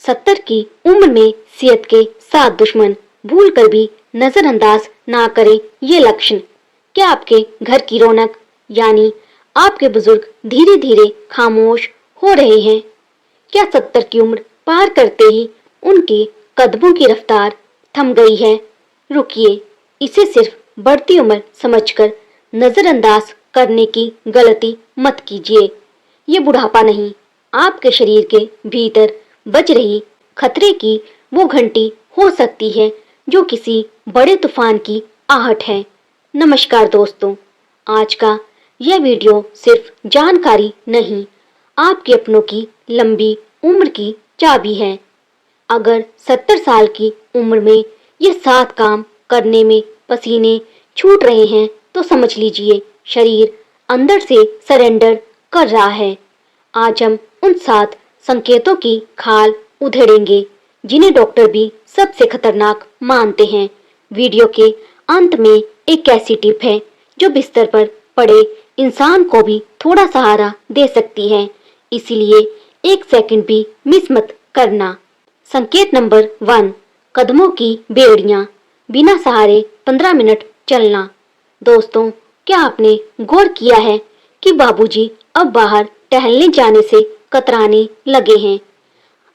70 की उम्र में सेहत के 7 दुश्मन भूल कर भी नजरअंदाज ना करें ये लक्षण। क्या आपके घर की रौनक यानी आपके बुजुर्ग धीरे धीरे खामोश हो रहे हैं? क्या 70 की उम्र पार करते ही उनके कदमों की रफ्तार थम गई है? रुकिए, इसे सिर्फ बढ़ती उम्र समझकर नजरअंदाज करने की गलती मत कीजिए। ये बुढ़ापा नहीं, आपके शरीर के भीतर बज रही खतरे की वो घंटी हो सकती है जो किसी बड़े तूफान की आहट है। नमस्कार दोस्तों, आज का यह वीडियो सिर्फ जानकारी नहीं, आपके अपनों की लंबी उम्र की चाबी है। अगर 70 साल की उम्र में ये 7 काम करने में पसीने छूट रहे हैं तो समझ लीजिए शरीर अंदर से सरेंडर कर रहा है। आज हम उन 7 संकेतों की खाल उधेड़ेंगे जिन्हें डॉक्टर भी सबसे खतरनाक मानते हैं। वीडियो के अंत में एक ऐसी टिप है जो बिस्तर पर पड़े इंसान को भी थोड़ा सहारा दे सकती है, इसीलिए 1 सेकंड भी मिस मत करना। संकेत नंबर 1, कदमों की बेड़ियां, बिना सहारे 15 मिनट चलना। दोस्तों, क्या आपने गौर किया है कि बाबूजी अब बाहर टहलने जाने से कतराने लगे हैं?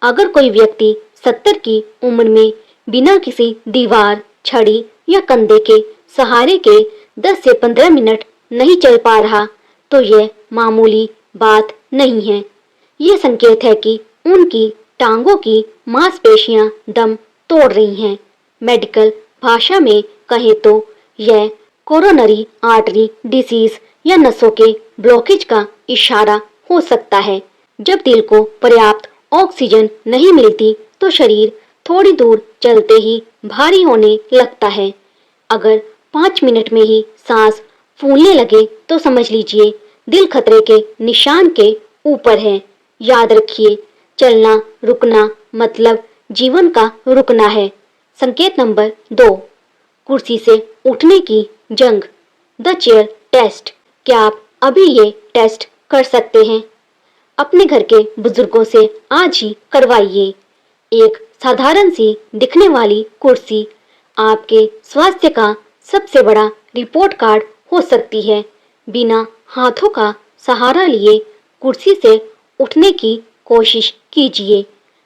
अगर कोई व्यक्ति 70 की उम्र में बिना किसी दीवार, छड़ी या कंधे के सहारे के 10 से 15 मिनट नहीं चल पा रहा तो यह मामूली बात नहीं है। ये संकेत है कि उनकी टांगों की मांसपेशियां दम तोड़ रही हैं। मेडिकल भाषा में कहें तो यह कोरोनरी आर्टरी डिसीज या नसों के ब्लॉकेज का इशारा हो सकता है। जब दिल को पर्याप्त ऑक्सीजन नहीं मिलती तो शरीर थोड़ी दूर चलते ही भारी होने लगता है। अगर 5 मिनट में ही सांस फूलने लगे तो समझ लीजिए दिल खतरे के निशान के ऊपर है। याद रखिए, चलना रुकना मतलब जीवन का रुकना है। संकेत नंबर 2, कुर्सी से उठने की जंग, द चेयर टेस्ट। क्या आप अभी ये टेस्ट कर सकते हैं? अपने घर के बुजुर्गों से आज ही करवाइए। एक साधारण सी दिखने वाली कुर्सी आपके स्वास्थ्य का सबसे बड़ा रिपोर्ट कार्ड हो सकती है। बिना हाथों का सहारा लिए कुर्सी से उठने की कोशिश कीजिए।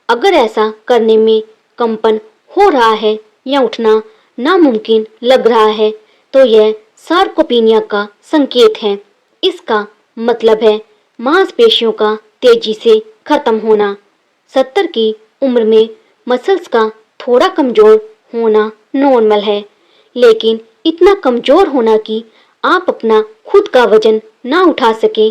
अगर ऐसा करने में कंपन हो रहा है या उठना नामुमकिन लग रहा है तो यह सार्कोपीनिया का संकेत है। इसका मतलब है मांसपेशियों का तेजी से खत्म होना। 70 की उम्र में मसल्स का थोड़ा कमजोर होना नॉर्मल है, लेकिन इतना कमजोर होना कि आप अपना खुद का वजन ना उठा सके,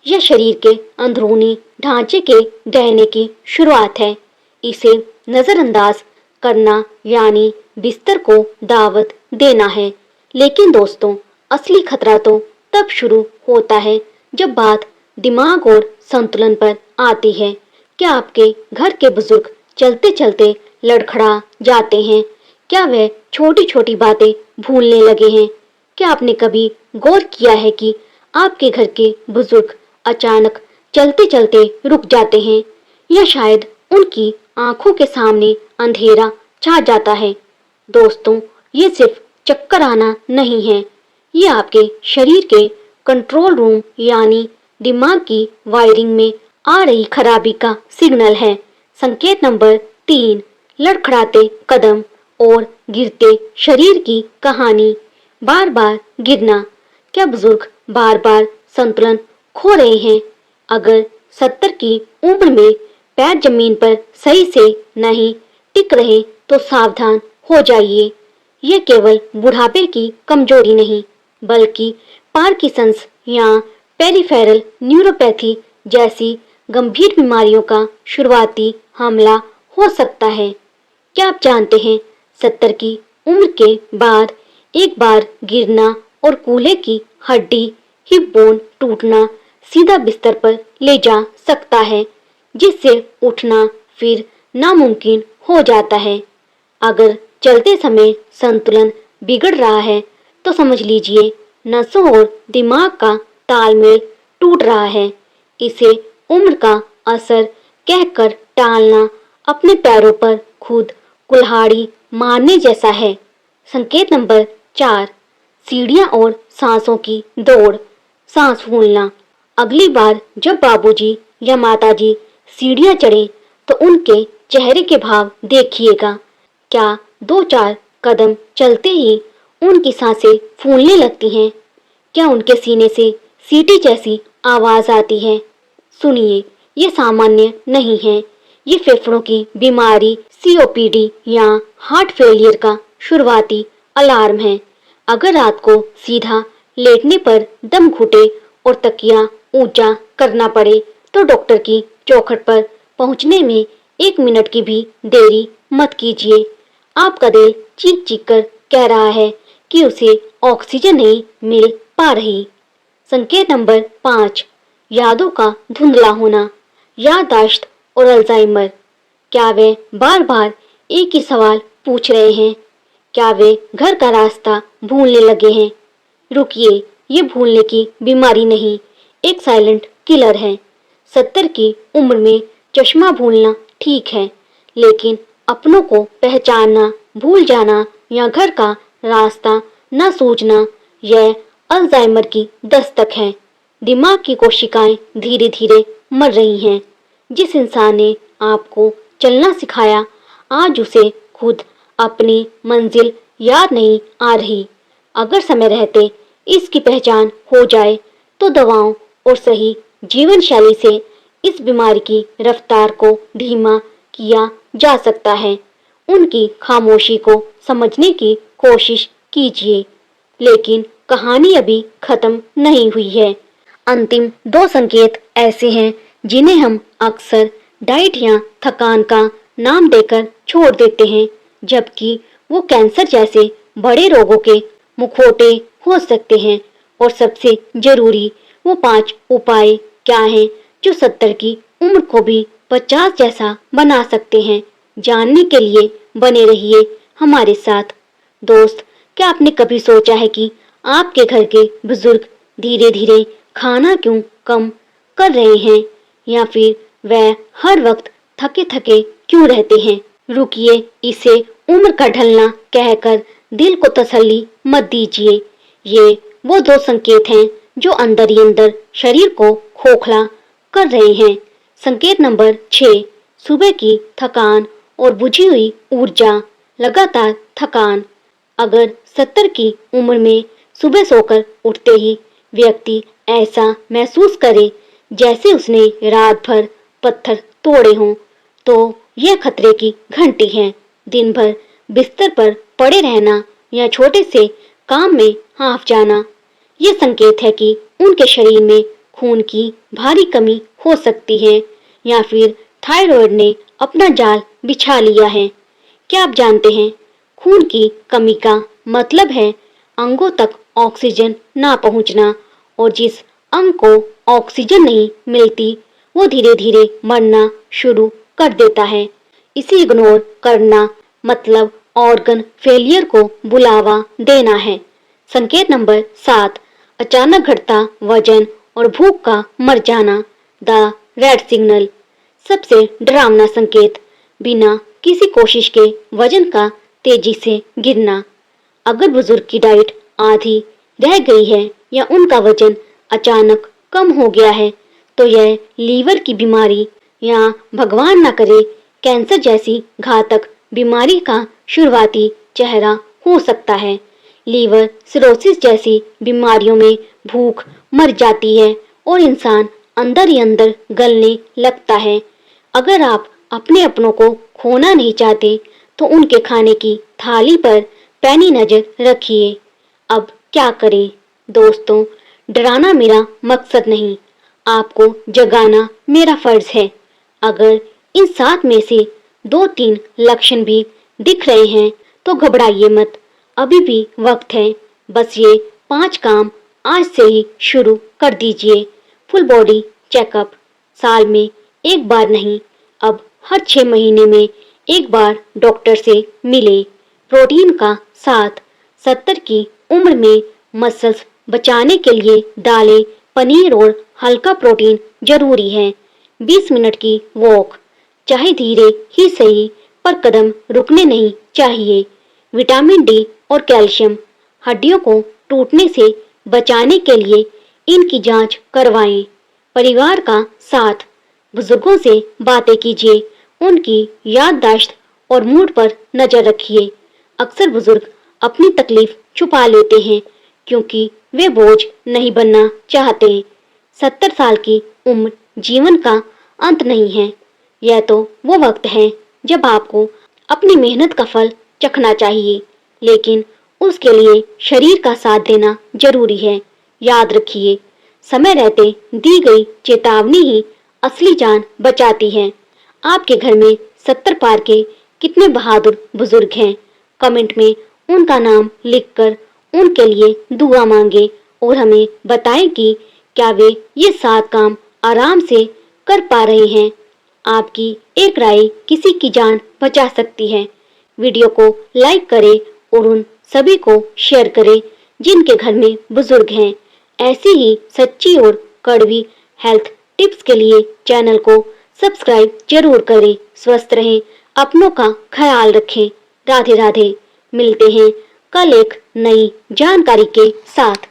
यह शरीर के अंदरूनी ढांचे के ढहने की शुरुआत है। इसे नजरअंदाज करना यानी बिस्तर को दावत देना है। लेकिन दोस्तों, असली खतरा तो तब शुरू होता है जब बात दिमाग और संतुलन पर आती है। क्या आपके घर के बुजुर्ग चलते चलते लड़खड़ा जाते हैं? क्या वे छोटी छोटी बातें भूलने लगे हैं? क्या आपने कभी गौर किया है कि आपके घर के बुजुर्ग अचानक चलते चलते रुक जाते हैं या शायद उनकी आंखों के सामने अंधेरा छा जाता है? दोस्तों, ये सिर्फ चक्कर आना नहीं है, ये आपके शरीर के कंट्रोल रूम यानी दिमाग की वायरिंग में आ रही खराबी का सिग्नल है। संकेत नंबर 3, लड़खड़ाते कदम और गिरते शरीर की कहानी, बार बार गिरना। क्या बुजुर्ग बार बार संतुलन खो रहे हैं? अगर 70 की उम्र में पैर जमीन पर सही से नहीं टिक रहे तो सावधान हो जाइए। ये केवल बुढ़ापे की कमजोरी नहीं, बल्कि पार्किंसंस या पेरिफेरल न्यूरोपैथी जैसी गंभीर बीमारियों का शुरुआती हमला हो सकता है। क्या आप जानते हैं 70 की उम्र के बाद एक बार गिरना और कूल्हे की हड्डी हिप बोन टूटना सीधा बिस्तर पर ले जा सकता है, जिससे उठना फिर नामुमकिन हो जाता है। अगर चलते समय संतुलन बिगड़ रहा है तो समझ लीजिए नसों और दिमाग का तालमेल टूट रहा है। इसे उम्र का असर कहकर टालना अपने पैरों पर खुद कुल्हाड़ी मारने जैसा है। संकेत नंबर 4, सीढ़ियां और सांसों की दौड़, सांस फूलना। अगली बार जब बाबूजी या माताजी सीढ़ियां चढ़े तो उनके चेहरे के भाव देखिएगा। क्या 2-4 कदम चलते ही उनकी सांसें फूलने लगती हैं? क्या उनके सीने से सीटी जैसी आवाज आती है? सुनिए, ये सामान्य नहीं है। ये फेफड़ों की बीमारी, सीओपीडी या हार्ट फेलियर का शुरुआती अलार्म है। अगर रात को सीधा लेटने पर दम घुटे और तकिया ऊंचा करना पड़े तो डॉक्टर की चौखट पर पहुंचने में 1 मिनट की भी देरी मत कीजिए। आपका दिल चीख चीख कर कह रहा है कि उसे ऑक्सीजन नहीं मिल पा रही। संकेत नंबर 5, यादों का धुंधला होना, याददाश्त और अल्जाइमर। क्या वे बार बार एक ही सवाल पूछ रहे हैं? क्या वे घर का रास्ता भूलने लगे हैं? रुकिए, ये भूलने की बीमारी नहीं, एक साइलेंट किलर है। 70 की उम्र में चश्मा भूलना ठीक है, लेकिन अपनों को पहचानना भूल जाना या घर का रास्ता न सूझना, यह अल्जाइमर की दस्तक है। दिमाग की कोशिकाएं धीरे धीरे मर रही हैं। जिस इंसान ने आपको चलना सिखाया, आज उसे खुद अपनी मंजिल याद नहीं आ रही। अगर समय रहते इसकी पहचान हो जाए तो दवाओं और सही जीवन शैली से इस बीमारी की रफ्तार को धीमा किया जा सकता है। उनकी खामोशी को समझने की कोशिश कीजिए। लेकिन कहानी अभी खत्म नहीं हुई है। अंतिम 2 संकेत ऐसे हैं जिन्हें हम अक्सर डाइट या थकान का नाम देकर छोड़ देते हैं, जबकि वो कैंसर जैसे बड़े रोगों के मुखौटे हो सकते हैं। और सबसे जरूरी, वो 5 उपाय क्या हैं जो 70 की उम्र को भी 50 जैसा बना सकते हैं? जानने के लिए बने रहिए हमारे साथ। दोस्त, क्या आपने कभी सोचा है कि आपके घर के बुजुर्ग धीरे धीरे खाना क्यों कम कर रहे हैं, या फिर वह हर वक्त थके थके क्यों रहते हैं? रुकिए, इसे उम्र का ढलना कहकर दिल को तसल्ली मत दीजिए। ये वो 2 संकेत हैं जो अंदर ही अंदर शरीर को खोखला कर रहे हैं। संकेत नंबर 6, सुबह की थकान और बुझी हुई ऊर्जा, लगातार थकान। अगर 70 की उम्र में सुबह सोकर उठते ही व्यक्ति ऐसा महसूस करे जैसे उसने रात भर पत्थर तोड़े हों, तो यह खतरे की घंटी है। दिन भर बिस्तर पर पड़े रहना या छोटे से काम में हाफ जाना, ये संकेत है कि उनके शरीर में खून की भारी कमी हो सकती है, या फिर थायराइड ने अपना जाल बिछा लिया है। क्या आप जानते हैं, खून की कमी का मतलब है अंगों तक ऑक्सीजन ना पहुंचना, और जिस अंग को ऑक्सीजन नहीं मिलती वो धीरे धीरे मरना शुरू कर देता है। इसे इग्नोर करना मतलब ऑर्गन फेलियर को बुलावा देना है। संकेत नंबर 7, अचानक घटता वजन और भूख का मर जाना, द रेड सिग्नल। सबसे डरावना संकेत, बिना किसी कोशिश के वजन का तेजी से गिरना। अगर बुजुर्ग की डाइट आधी रह गई है या उनका वजन अचानक कम हो गया है, तो यह लीवर की बीमारी या भगवान न करे कैंसर जैसी घातक बीमारी का शुरुआती चेहरा हो सकता है। लीवर सिरोसिस जैसी बीमारियों में भूख मर जाती है और इंसान अंदर ही अंदर गलने लगता है। अगर आप अपने अपनों को खोना नहीं चाहते तो उनके खाने की थाली पर पैनी नजर रखिए। अब क्या करें? दोस्तों, डराना मेरा मकसद नहीं, आपको जगाना मेरा फर्ज है। अगर इन 7 में से 2-3 लक्षण भी दिख रहे हैं तो घबराइए मत, अभी भी वक्त है। बस ये 5 काम आज से ही शुरू कर दीजिए। फुल बॉडी चेकअप, साल में एक बार नहीं, अब हर 6 महीने में एक बार डॉक्टर से मिले। प्रोटीन का साथ, 70 की उम्र में मसल्स बचाने के लिए दालें, पनीर और हल्का प्रोटीन जरूरी है। 20 मिनट की वॉक, चाहे धीरे ही सही, पर कदम रुकने नहीं चाहिए। विटामिन डी और कैल्शियम हड्डियों को टूटने से बचाने के लिए इनकी जांच करवाएं। परिवार का साथ, बुजुर्गों से बातें कीजिए, उनकी याददाश्त और मूड पर नजर रखिए। अक्सर बुजुर्ग अपनी तकलीफ छुपा लेते हैं क्योंकि वे बोझ नहीं बनना चाहते। 70 साल की उम्र जीवन का अंत नहीं है। यह तो वो वक्त है जब आपको अपनी मेहनत का फल चखना चाहिए, लेकिन उसके लिए शरीर का साथ देना जरूरी है। याद रखिए, समय रहते दी गई चेतावनी ही असली जान बचाती है। आपके घर में 70 पार के कितने बहादुर बुजुर्ग हैं? कमेंट में उनका नाम लिखकर उनके लिए दुआ मांगे और हमें बताएं कि क्या वे ये 7 काम आराम से कर पा रहे हैं। आपकी एक राय किसी की जान बचा सकती है। वीडियो को लाइक करें और उन सभी को शेयर करें जिनके घर में बुजुर्ग हैं। ऐसी ही सच्ची और कड़वी हेल्थ टिप्स के लिए चैनल को सब्सक्राइब जरूर करें। स्वस्थ रहें, अपनों का ख्याल रखें। राधे राधे। मिलते हैं कल एक नई जानकारी के साथ।